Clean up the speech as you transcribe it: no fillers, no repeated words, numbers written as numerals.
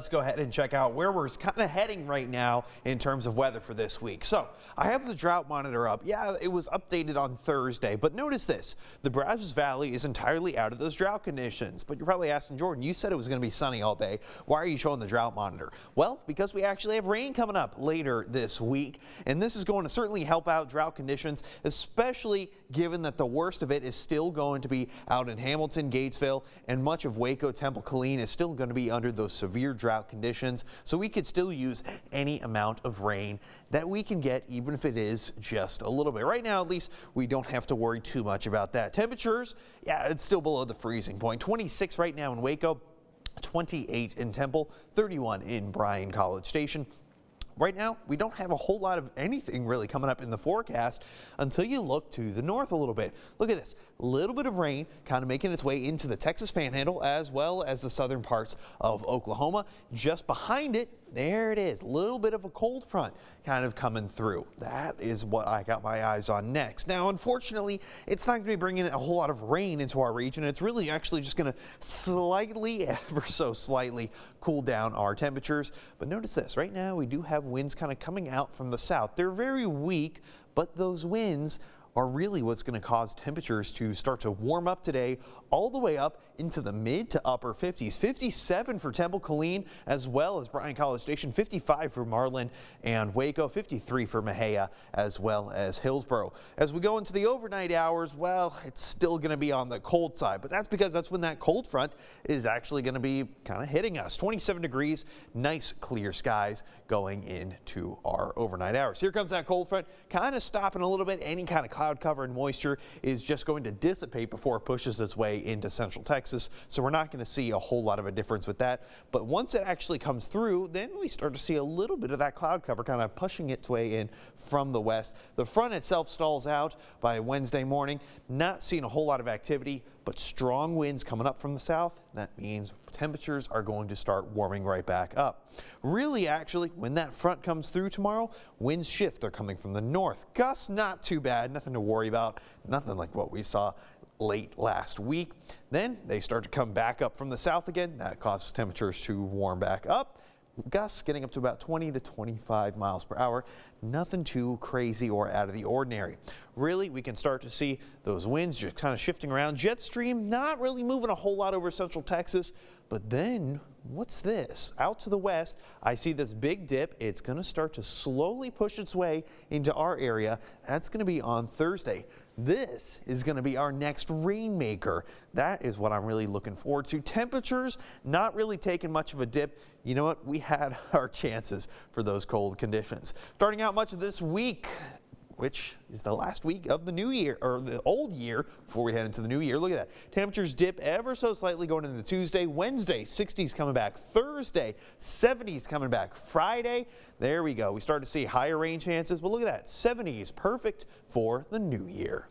Let's go ahead and check out where we're kind of heading right now in terms of weather for this week. So I have the drought monitor up. Yeah, it was updated on Thursday, but notice this. The Brazos Valley is entirely out of those drought conditions. But you're probably asking, Jordan, you said it was going to be sunny all day. Why are you showing the drought monitor? Well, because we actually have rain coming up later this week, and this is going to certainly help out drought conditions, especially given that the worst of it is still going to be out in Hamilton, Gatesville, and much of Waco, Temple, Killeen is still going to be under those severe drought conditions, so we could still use any amount of rain that we can get, even if it is just a little bit. Right now, at least, we don't have to worry too much about that. Temperatures, yeah, it's still below the freezing point. 26 right now in Waco, 28 in Temple, 31 in Bryan College Station. Right now, we don't have a whole lot of anything really coming up in the forecast until you look to the north a little bit. Look at this, a little bit of rain kind of making its way into the Texas Panhandle as well as the southern parts of Oklahoma. Just behind it, there it is, a little bit of a cold front kind of coming through. That is what I got my eyes on next. Now, unfortunately, it's not going to be bringing a whole lot of rain into our region. It's really actually just going to slightly, ever so slightly, cool down our temperatures. But notice this, right now we do have winds kind of coming out from the south. They're very weak, but those winds are really what's going to cause temperatures to start to warm up today all the way up into the mid to upper 50s. 57 for Temple, Killeen, as well as Bryan College Station, 55 for Marlin and Waco, 53 for Mexia, as well as Hillsboro. As we go into the overnight hours, well, it's still going to be on the cold side, but that's because that's when that cold front is actually going to be kind of hitting us. 27 degrees, nice clear skies going into our overnight hours. Here comes that cold front, kind of stopping a little bit. Any kind of cloud cover and moisture is just going to dissipate before it pushes its way into central Texas, so we're not going to see a whole lot of a difference with that. But once it actually comes through, then we start to see a little bit of that cloud cover kind of pushing its way in from the west. The front itself stalls out by Wednesday morning, not seeing a whole lot of activity, but strong winds coming up from the south. That means temperatures are going to start warming right back up. Really, actually, when that front comes through tomorrow, winds shift. They're coming from the north. Gusts, not too bad, nothing to worry about, nothing like what we saw late last week. Then they start to come back up from the south again. That causes temperatures to warm back up. Gusts getting up to about 20 to 25 miles per hour. Nothing too crazy or out of the ordinary. Really, we can start to see those winds just kind of shifting around. Jet stream not really moving a whole lot over central Texas, but then what's this? Out to the west, I see this big dip. It's going to start to slowly push its way into our area. That's going to be on Thursday. This is going to be our next rainmaker. That is what I'm really looking forward to. Temperatures not really taking much of a dip. You know what? We had our chances for those cold conditions. Starting out much of this week, which is the last week of the new year, or the old year before we head into the new year. Look at that. Temperatures dip ever so slightly going into Tuesday. Wednesday, 60s coming back. Thursday, 70s coming back. Friday, there we go. We start to see higher rain chances, but look at that. 70s, perfect for the new year.